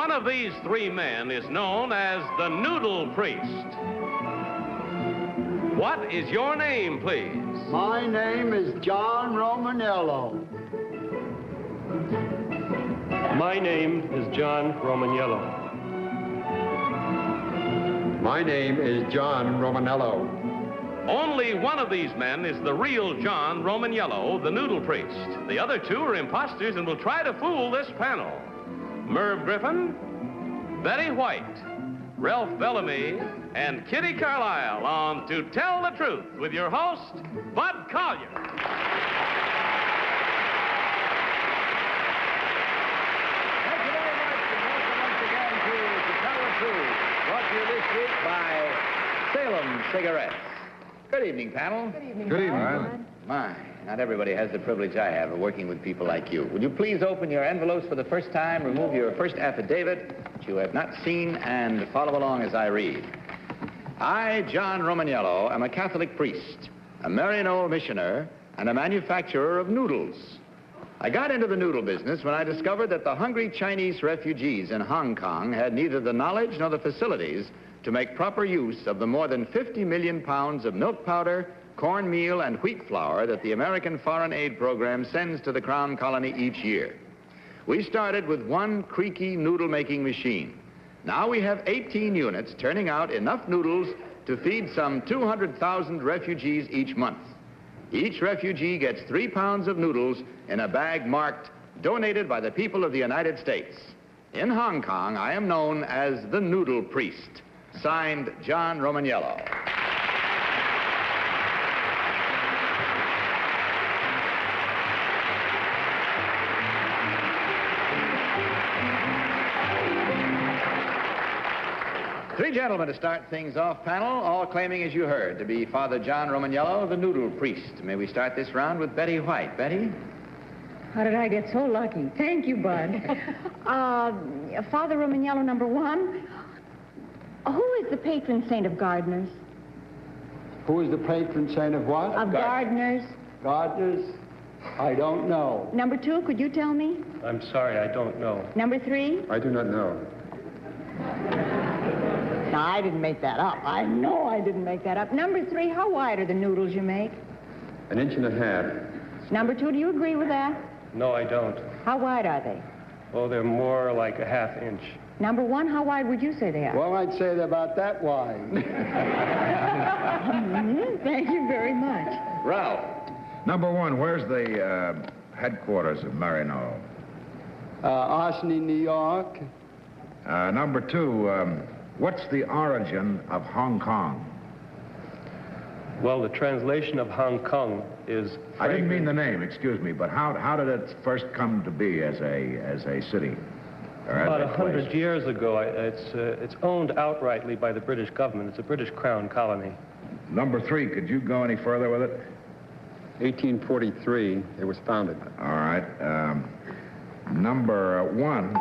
One of these three men is known as the Noodle Priest. What is your name, please? My name is John Romaniello. My name is John Romaniello. My name is John Romaniello. Only one of these men is the real John Romaniello, the Noodle Priest. The other two are imposters and will try to fool this panel. Merv Griffin, Betty White, Ralph Bellamy, and Kitty Carlisle on To Tell the Truth with your host, Bud Collier. Thank you very much, and welcome once again to Tell the Truth, brought to you this week by Salem Cigarettes. Good evening, panel. Good evening. Good evening. Bud. My, not everybody has the privilege I have of working with people like you. Would you please open your envelopes for the first time, remove your first affidavit that you have not seen, and follow along as I read. I, John Romaniello, am a Catholic priest, a Maryknoll missioner, and a manufacturer of noodles. I got into the noodle business when I discovered that the hungry Chinese refugees in Hong Kong had neither the knowledge nor the facilities to make proper use of the more than 50 million pounds of milk powder, cornmeal, and wheat flour that the American Foreign Aid Program sends to the Crown Colony each year. We started with one creaky noodle-making machine. Now we have 18 units turning out enough noodles to feed some 200,000 refugees each month. Each refugee gets 3 pounds of noodles in a bag marked, donated by the people of the United States. In Hong Kong, I am known as the Noodle Priest. Signed, John Romaniello. Three gentlemen to start things off, panel, all claiming, as you heard, to be Father John Romaniello, the Noodle Priest. May we start this round with Betty White. Betty? How did I get so lucky? Thank you, Bud. Father Romaniello, number one. Who is the patron saint of gardeners? Who is the patron saint of what? Of gardeners. Gardeners? I don't know. Number two, could you tell me? I'm sorry, I don't know. Number three? I do not know. No, I didn't make that up. I know I didn't make that up. Number three, how wide are the noodles you make? 1.5 inches. Number two, do you agree with that? No, I don't. How wide are they? Oh, they're more like a ½ inch. Number one, how wide would you say they are? Well, I'd say they're about that wide. Thank you very much. Ralph? Number one, where's the headquarters of Maryknoll? Arsenal, New York. Number two, what's the origin of Hong Kong? Well, the translation of Hong Kong is... I didn't mean the name, excuse me, but how did it first come to be as a city? Or as About a 100 place? years ago, it's owned outrightly by the British government. It's a British Crown colony. Number three, could you go any further with it? 1843, it was founded. All right. Number one,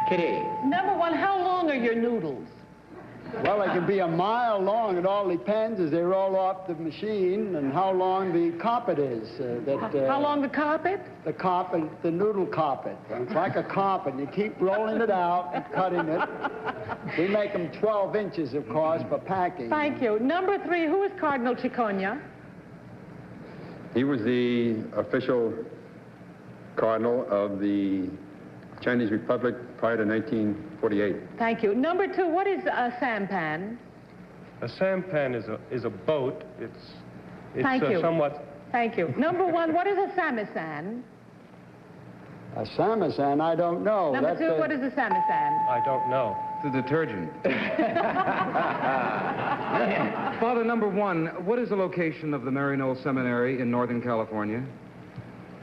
Kitty? Number one, how long are your noodles? Well, they can be a mile long. It all depends as they roll off the machine and how long the carpet is. How long the carpet? The carpet, the noodle carpet. It's like a carpet. You keep rolling it out and cutting it. We make them 12 inches, of course, for packing. Thank you. Number three, who is Cardinal Chiconia? He was the official cardinal of the Chinese Republic prior to 1948. Thank you. Number two, what is a sampan? A sampan is a boat. It's Thank you. somewhat... Thank you. Number one, what is a samisan? A samasan, I don't know. Number two, what is a samisan? I don't know. The detergent. Father, number one, what is the location of the Maryknoll Seminary in Northern California?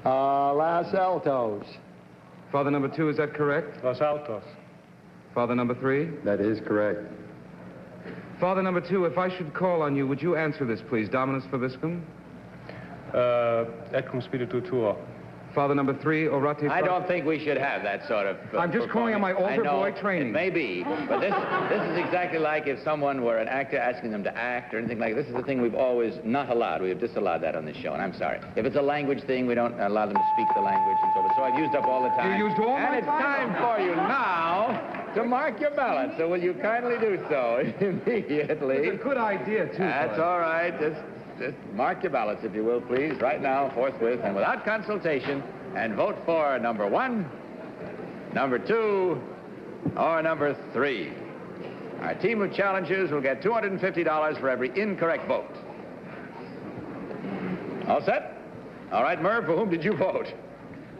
Los Altos. Father, number two, is that correct? Los Altos. Father, number three? That is correct. Father, number two, if I should call on you, would you answer this, please? Dominus Vobiscum? Et cum spiritu tuo. Father number 3, Orate... I don't think we should have that sort of... I'm just calling on my altar boy training. It may be, but this is exactly like if someone were an actor asking them to act or anything like that. This is the thing we've always not allowed. We have disallowed that on this show, and I'm sorry. If it's a language thing, we don't allow them to speak the language and so forth. So I've used up all the time. You used all my time. And it's time for you now to mark your ballot. So will you kindly do so immediately? It's a good idea, too. That's all right. Just mark your ballots, if you will, please, right now, forthwith, and without consultation, and vote for number 1, number 2, or number 3. Our team of challengers will get $250 for every incorrect vote. All set? All right, Merv, for whom did you vote?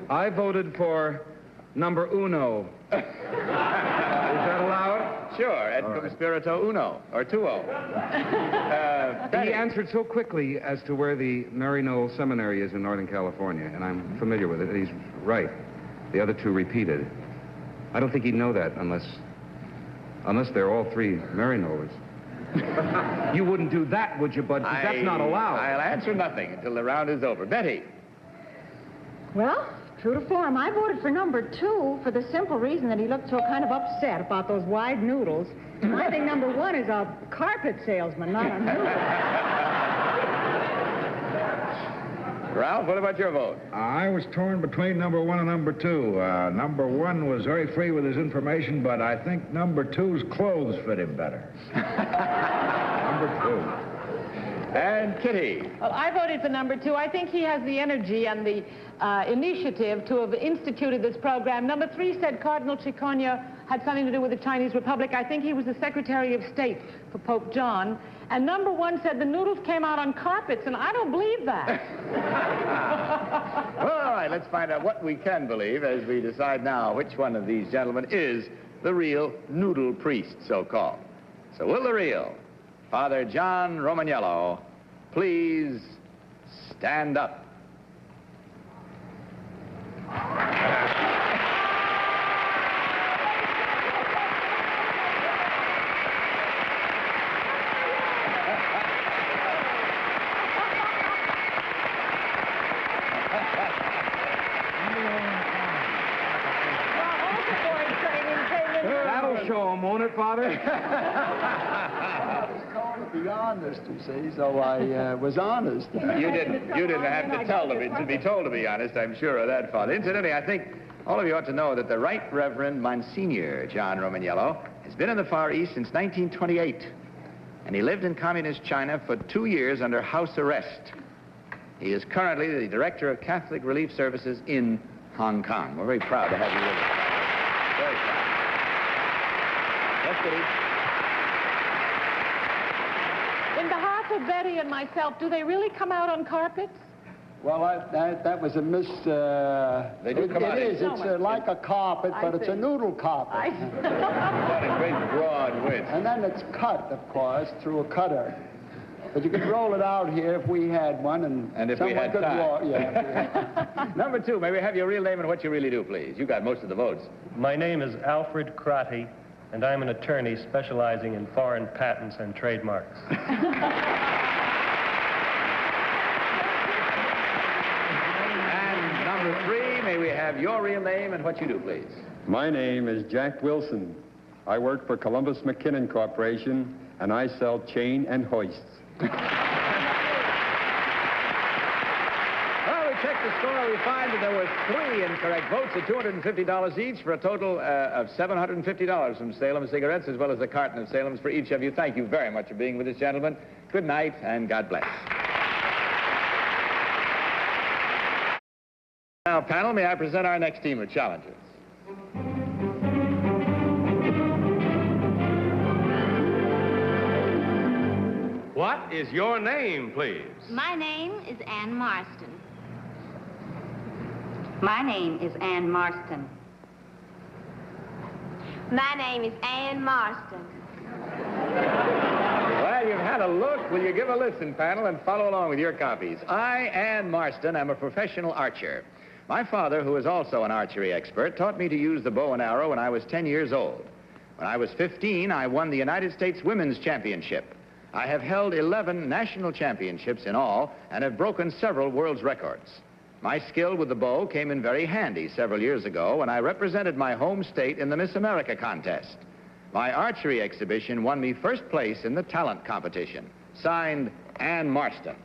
I voted for number uno. Is that allowed? Sure, et cum spirito uno, or tuo. He answered so quickly as to where the Mary Knoll Seminary is in Northern California, and I'm familiar with it. He's right. The other 2 repeated. I don't think he'd know that unless they're all 3 Mary Knollers. You wouldn't do that, would you, Bud? Because that's not allowed. I'll answer nothing until the round is over. Betty. Well, true to form, I voted for number 2 for the simple reason that he looked so kind of upset about those wide noodles. And I think number 1 is a carpet salesman, not a noodle. Ralph, what about your vote? I was torn between number 1 and number 2. Number 1 was very free with his information, but I think number 2's clothes fit him better. Number 2. And Kitty. Well, I voted for number 2. I think he has the energy and the initiative to have instituted this program. Number 3 said Cardinal Chiconia had something to do with the Chinese Republic. I think he was the Secretary of State for Pope John. And number 1 said the noodles came out on carpets, and I don't believe that. Well, all right, let's find out what we can believe as we decide now which one of these gentlemen is the real Noodle Priest, so-called. So will the real Father John Romaniello please stand up? That'll show him, won't it, Father? I was called to be honest, you see, so I was honest. You didn't have to be told to be honest, I'm sure of that, Father. Incidentally, I think all of you ought to know that the Right Reverend Monsignor John Romaniello has been in the Far East since 1928, and he lived in communist China for 2 years under house arrest. He is currently the Director of Catholic Relief Services in Hong Kong. We're very proud to have you with us. Very proud. Yes, Kitty. In behalf of Betty and myself, do they really come out on carpets? Well, that was a miss... They do come out. It is. It's like a carpet, but it's a noodle carpet. Got a great broad width. And then it's cut, of course, through a cutter. But you could roll it out here if we had one, and if we had could time. Yeah. Number 2, may we have your real name and what you really do, please? You got most of the votes. My name is Alfred Crotty, and I'm an attorney specializing in foreign patents and trademarks. And number 3, may we have your real name and what you do, please? My name is Jack Wilson. I work for Columbus McKinnon Corporation, and I sell chain and hoists. Well, we checked the score. We find that there were 3 incorrect votes at $250 each for a total of $750 from Salem Cigarettes, as well as a carton of Salem's for each of you. Thank you very much for being with us, gentlemen. Good night, and God bless. Now, panel, may I present our next team of challengers? What is your name, please? My name is Ann Marsden. My name is Ann Marsden. My name is Ann Marsden. Well, you've had a look. Will you give a listen, panel, and follow along with your copies? I, Ann Marsden, am a professional archer. My father, who is also an archery expert, taught me to use the bow and arrow when I was 10 years old. When I was 15, I won the United States Women's Championship. I have held 11 national championships in all and have broken several world's records. My skill with the bow came in very handy several years ago when I represented my home state in the Miss America contest. My archery exhibition won me first place in the talent competition. Signed, Ann Marsden.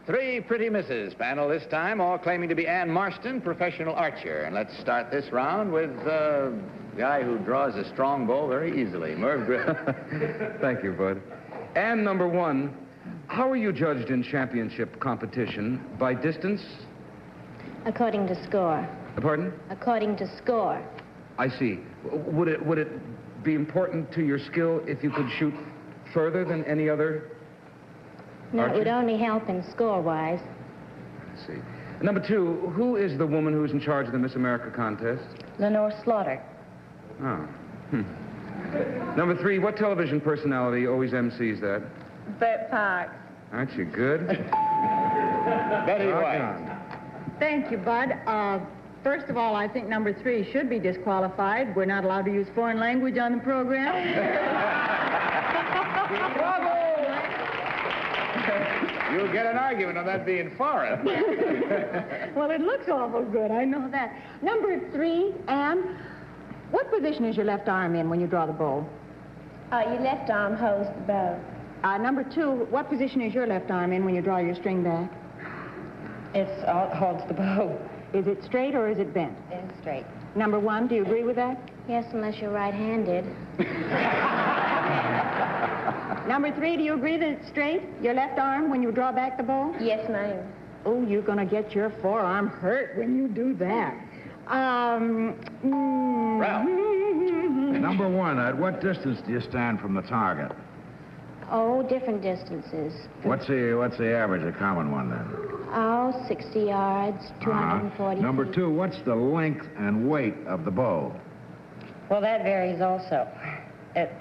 3 pretty misses panel this time, all claiming to be Ann Marsden, professional archer. And let's start this round with the guy who draws a strong bow very easily, Merv Griffin. Thank you, Bud. And number 1, how are you judged in championship competition? By distance? According to score. Pardon? According to score. I see. Would it be important to your skill if you could shoot further than any other? No, it would only help in score-wise. I see. Number 2, who is the woman who's in charge of the Miss America contest? Lenore Slaughter. Oh. Number 3, what television personality always MCs that? Bert Parks. Aren't you good? Betty White. Thank you, Bud. First of all, I think number 3 should be disqualified. We're not allowed to use foreign language on the program. Bravo! You'll get an argument on that being foreign. Well, it looks awful good. I know that. Number 3, Ann, what position is your left arm in when you draw the bow? Your left arm holds the bow. Number 2, what position is your left arm in when you draw your string back? It holds the bow. Is it straight or is it bent? It's straight. Number 1, do you agree with that? Yes, unless you're right-handed. Number 3, do you agree that it's straight, your left arm, when you draw back the bow? Yes, ma'am. Oh, you're going to get your forearm hurt when you do that. Ralph. Number 1, at what distance do you stand from the target? Oh, different distances. What's the average, a common one then? Oh, 60 yards, 240 Number feet. 2, what's the length and weight of the bow? Well, that varies also. It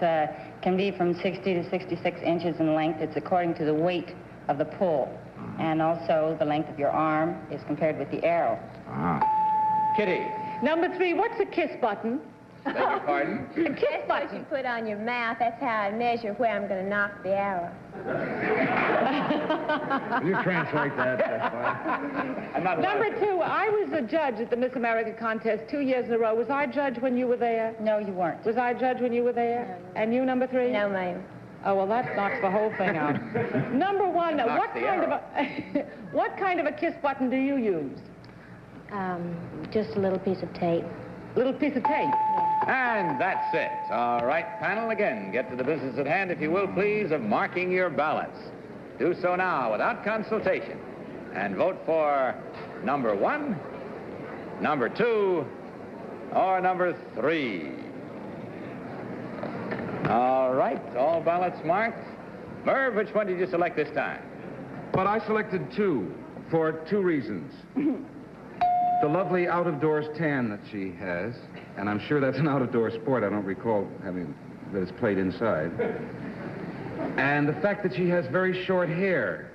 can be from 60 to 66 inches in length. It's according to the weight of the pull. And also the length of your arm is compared with the arrow. Kitty. Number 3, what's a kiss button? Beg your pardon? A kiss That's what you put on your mouth. That's how I measure where I'm going to knock the arrow. Will you translate that? Number 2, I was a judge at the Miss America contest 2 years in a row. Was I judge when you were there? No, you weren't. Was I judge when you were there? No. And you, number 3? No, ma'am. Oh, well, that knocks the whole thing out. Number 1, what kind of a kiss button do you use? Just a little piece of tape. Little piece of tape. And that's it. All right, panel, again, get to the business at hand, if you will, please, of marking your ballots. Do so now without consultation. And vote for number 1, number 2, or number 3. All right, all ballots marked. Merv, which one did you select this time? But I selected 2 for 2 reasons. The lovely out-of-doors tan that she has, and I'm sure that's an out-of-door sport. I don't recall having that it's played inside. And the fact that she has very short hair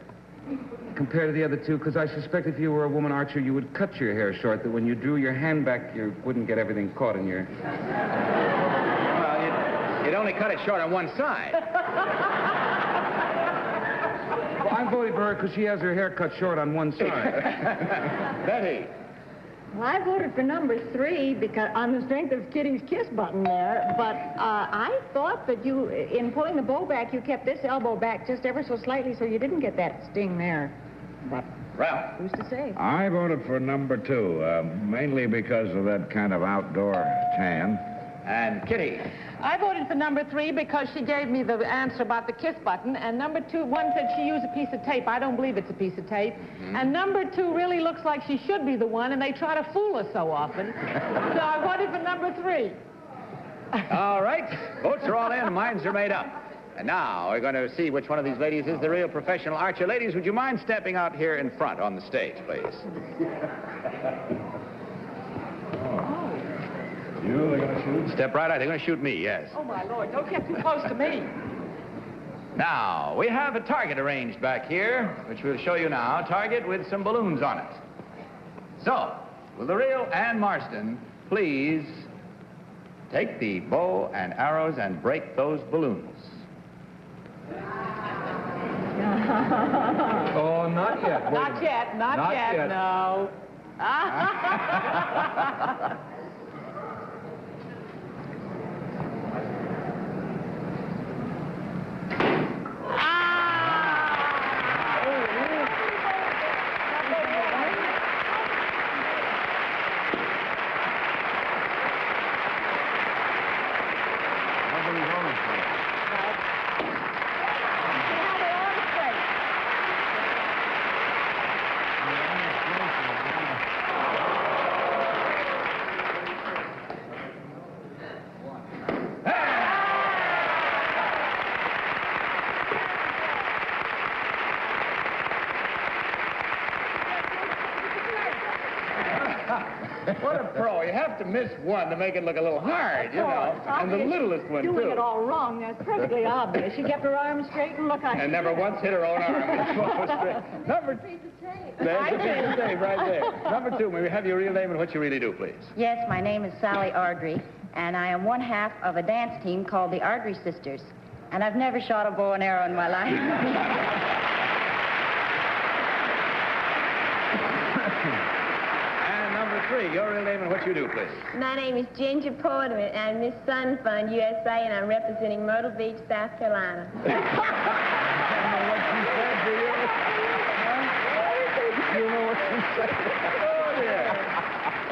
compared to the other 2, because I suspect if you were a woman archer, you would cut your hair short, that when you drew your hand back, you wouldn't get everything caught in your... Well, you'd only cut it short on one side. Well, I'm voting for her because she has her hair cut short on one side. Betty. Well, I voted for number 3 because on the strength of Kitty's kiss button there, but I thought that you, in pulling the bow back, you kept this elbow back just ever so slightly so you didn't get that sting there. But Ralph. who's to say? I voted for number 2, mainly because of that kind of outdoor tan. And Kitty. I voted for number 3 because she gave me the answer about the kiss button. And number 2, one said she used a piece of tape. I don't believe it's a piece of tape. And number 2 really looks like she should be the one, and they try to fool us so often. So I voted for number 3. All right, votes are all in, minds are made up. And now we're going to see which one of these ladies is the real professional archer. Ladies, would you mind stepping out here in front on the stage, please? They're going to shoot? Step right out. They're going to shoot me, yes. Oh, my Lord, don't get too close to me. Now, we have a target arranged back here, which we'll show you now. A target with some balloons on it. So, Will the real Ann Marsden please take the bow and arrows and break those balloons? Oh, not yet. Not yet, not yet, no. What a pro. You have to miss one to make it look a little hard, you know. And the littlest one, doing too. it all wrong. That's perfectly obvious. She kept her arms straight and look. And never once hit her own arm. Number two. There's a piece of tape right there. Number two, may we have your real name and what you really do, please? Yes, my name is Sally Archery, and I am one half of a dance team called the Archery Sisters. And I've never shot a bow and arrow in my life. And number three, your real name and what you do, please. My name is Ginger Porterman, and I'm Miss Sun Fund USA, and I'm representing Myrtle Beach, South Carolina. You know what she said? Oh, dear.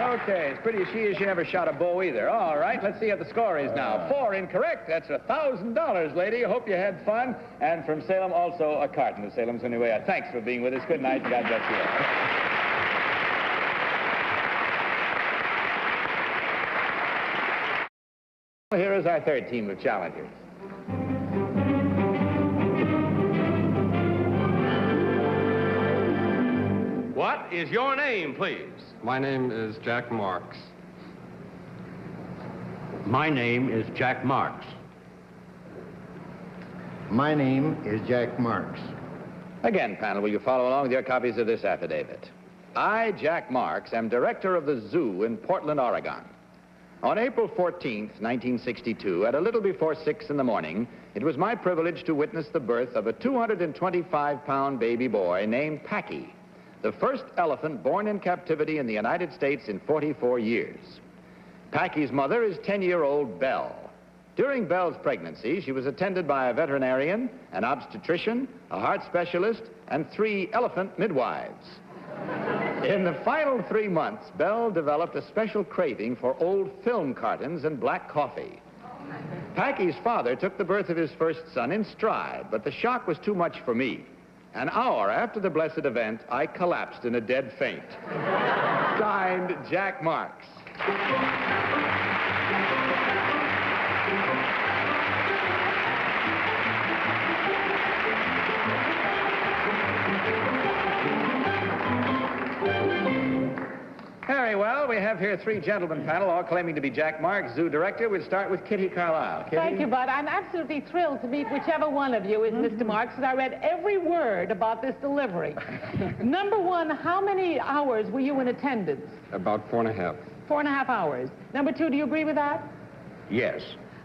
Okay, it's pretty she never shot a bow either. All right, let's see what the score is now. 4 incorrect. That's $1,000, lady. Hope you had fun. And from Salem, also a carton of Salem's anyway. Thanks for being with us. Good night. God bless you. Here is our third team of challengers. What is your name, please? My name is Jack Marx. My name is Jack Marx. My name is Jack Marx. Again, panel, will you follow along with your copies of this affidavit? I, Jack Marx, am director of the zoo in Portland, Oregon. On April 14th, 1962, at a little before 6 in the morning, it was my privilege to witness the birth of a 225-pound baby boy named Packy, the first elephant born in captivity in the United States in 44 years. Packy's mother is 10-year-old Belle. During Belle's pregnancy, she was attended by a veterinarian, an obstetrician, a heart specialist, and 3 elephant midwives. In the final 3 months, Belle developed a special craving for old film cartons and black coffee. Packy's father took the birth of his first son in stride, but the shock was too much for me. An hour after the blessed event, I collapsed in a dead faint. Signed, Jack Marx. Very well. We have here 3 gentlemen panel, all claiming to be Jack Marx, zoo director. We'll start with Kitty Carlisle. Kitty? Thank you, Bud. I'm absolutely thrilled to meet whichever one of you is Mr. Marx, because I read every word about this delivery. Number 1, how many hours were you in attendance? About 4.5. 4.5 hours. Number 2, do you agree with that? Yes.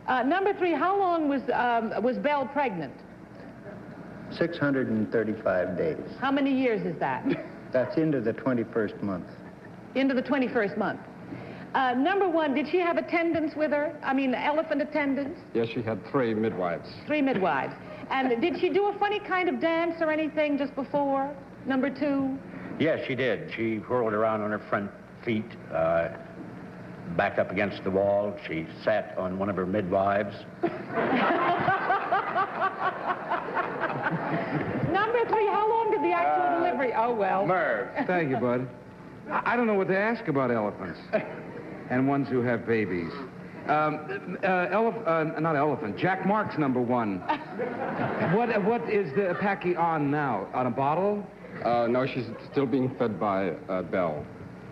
Number 3, how long was Belle pregnant? 635 days. How many years is that? That's into the 21st month. Into the 21st month. Number 1, did she have attendants with her? I mean, elephant attendants? Yes, she had 3 midwives. 3 midwives. And did she do a funny kind of dance or anything just before? Number 2? Yes, she did. She whirled around on her front feet, backed up against the wall. She sat on one of her midwives. Number 3, how long did the actual delivery? Oh, well. Merv. Thank you, Bud. I don't know what to ask about elephants and ones who have babies. Not elephant. Jack Marx, number 1. What is the Packy on now? On a bottle? No, she's still being fed by Belle.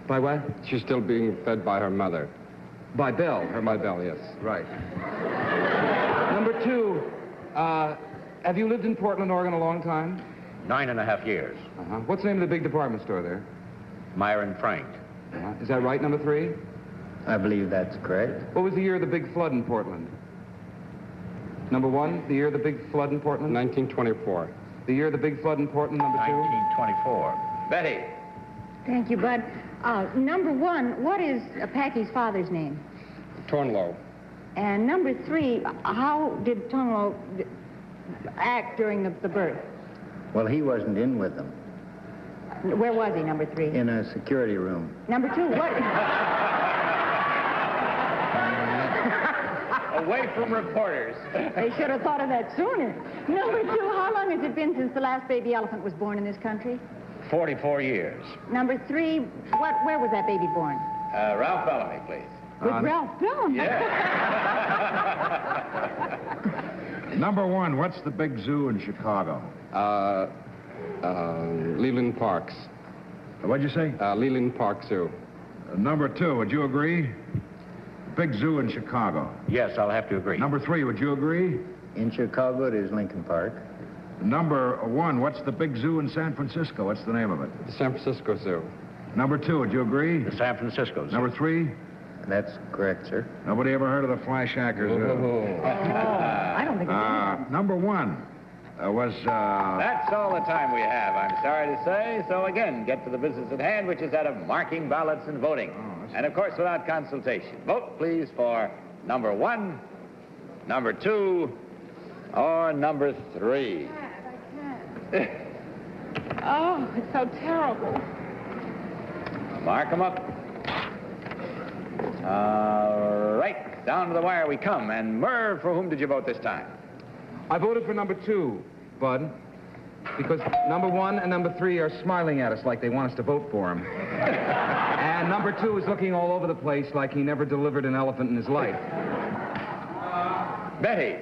By what? She's still being fed by her mother. By Belle? By Belle, yes. Right. Number 2, have you lived in Portland, Oregon a long time? 9.5 years. What's the name of the big department store there? Myron Frank. Is that right, number 3? I believe that's correct. What was the year of the big flood in Portland? Number 1, the year of the big flood in Portland? 1924. The year of the big flood in Portland, number 2? 1924. Betty. Thank you, Bud. Number 1, what is Packy's father's name? Tornlow. And number 3, how did Tonlo act during the birth? Well, he wasn't in with them. Where was he, number 3? In a security room. Number 2, what? Away from reporters. They should have thought of that sooner. Number 2, how long has it been since the last baby elephant was born in this country? 44 years. Number 3, where was that baby born? Ralph Bellamy, please. With Ralph Bellamy? Number 1, what's the big zoo in Chicago? Leland Parks. What'd you say? Leland Park Zoo. Number 2, would you agree? Big zoo in Chicago. Yes, I'll have to agree. Number 3, would you agree? In Chicago, it is Lincoln Park. Number 1, what's the big zoo in San Francisco? What's the name of it? The San Francisco Zoo. Number 2, would you agree? The San Francisco Zoo. Number 3? That's correct, sir. Nobody ever heard of the Flash Hacker Zoo? I don't think Number 1 was... That's all the time we have, I'm sorry to say. So again, get to the business at hand, which is that of marking ballots and voting. And of course, without consultation. Vote, please, for number 1, number 2, or number 3. Oh, it's so terrible. Mark them up. All right, down to the wire we come. And Merv, for whom did you vote this time? I voted for number 2, Bud, because number 1 and number 3 are smiling at us like they want us to vote for him. And number 2 is looking all over the place like he never delivered an elephant in his life. Betty.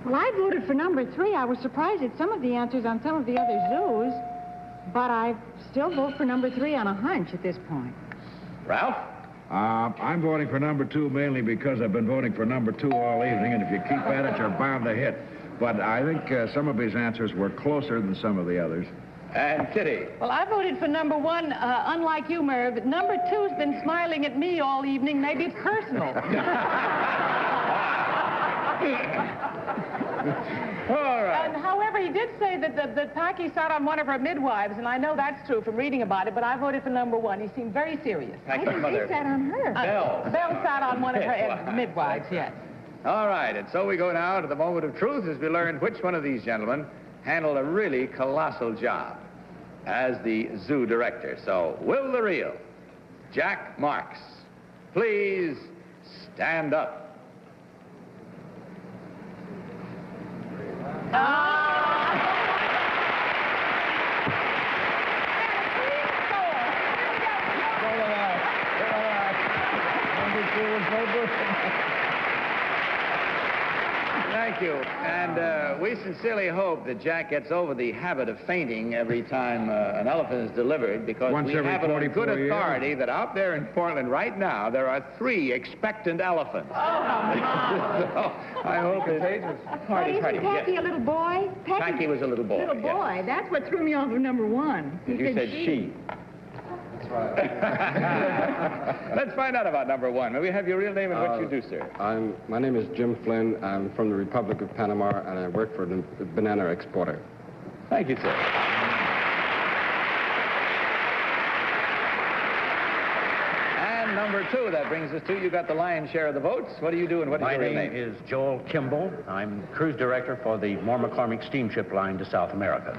Well, I voted for number 3. I was surprised at some of the answers on some of the other zoos, but I still vote for number 3 on a hunch at this point. Ralph? I'm voting for number 2 mainly because I've been voting for number 2 all evening, and if you keep at it, you're bound to hit. But I think some of his answers were closer than some of the others. And Kitty. Well, I voted for number 1, unlike you, Merv. Number 2's been smiling at me all evening. Maybe it's personal. All right. And however, he did say that Packy sat on one of her midwives, and I know that's true from reading about it, but I voted for number 1. He seemed very serious. Packy's mother. He sat on her. Belle. Belle sat on one of her midwives, yes. All right, and so we go now to the moment of truth as we learn which one of these gentlemen handled a really colossal job as the zoo director. So, will the real Jack Marx please stand up? Thank you. And we sincerely hope that Jack gets over the habit of fainting every time an elephant is delivered, because Once we every have it on 44 good years. authority that out there in Portland right now, there are 3 expectant elephants. So I hope it's But isn't Packy a little boy? Packy was a little boy. Little boy. yes. That's what threw me off of number 1. You said she. Let's find out about number 1. May we have your real name and what you do, sir? My name is Jim Flynn. I'm from the Republic of Panama, and I work for the banana exporter. Thank you, sir. And number 2, that brings us to, you got the lion's share of the votes. What do you do and what is My your real name name? is Joel Kimball. I'm cruise director for the Moore McCormick steamship line to South America.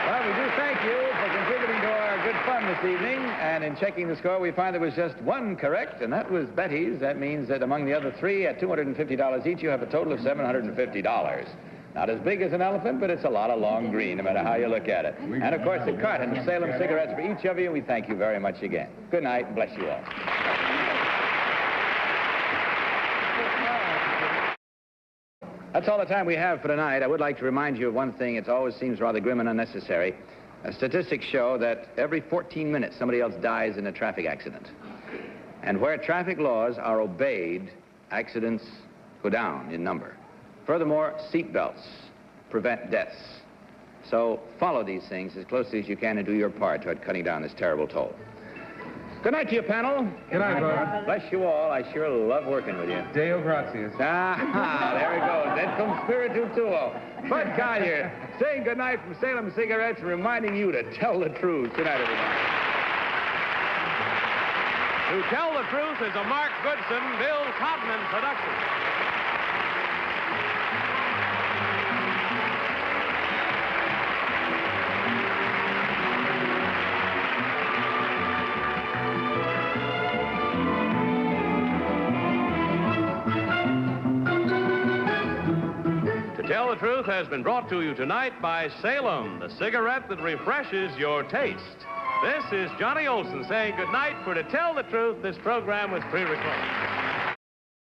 Well, we do thank you for contributing to our good fun this evening. And in checking the score, we find there was just 1 correct, and that was Betty's. That means that among the other 3, at $250 each, you have a total of $750. Not as big as an elephant, but it's a lot of long green, no matter how you look at it. And, of course, a carton of Salem cigarettes for each of you, and we thank you very much again. Good night, and bless you all. That's all the time we have for tonight. I would like to remind you of one thing. It always seems rather grim and unnecessary. Statistics show that every 14 minutes somebody else dies in a traffic accident. And where traffic laws are obeyed, accidents go down in number. Furthermore, seat belts prevent deaths. So follow these things as closely as you can and do your part toward cutting down this terrible toll. Good night to you, panel. Good night, Bud. Bless you all. I sure love working with you. Deo gratias. Ah, there we go. That comes spiritu tuo. Bud Collier saying good night from Salem Cigarettes and reminding you to tell the truth. Good night, everyone. To Tell the Truth is a Mark Goodson, Bill Todman production. To Tell the Truth has been brought to you tonight by Salem, the cigarette that refreshes your taste. This is Johnny Olson saying goodnight, for To Tell the Truth, this program was pre-recorded.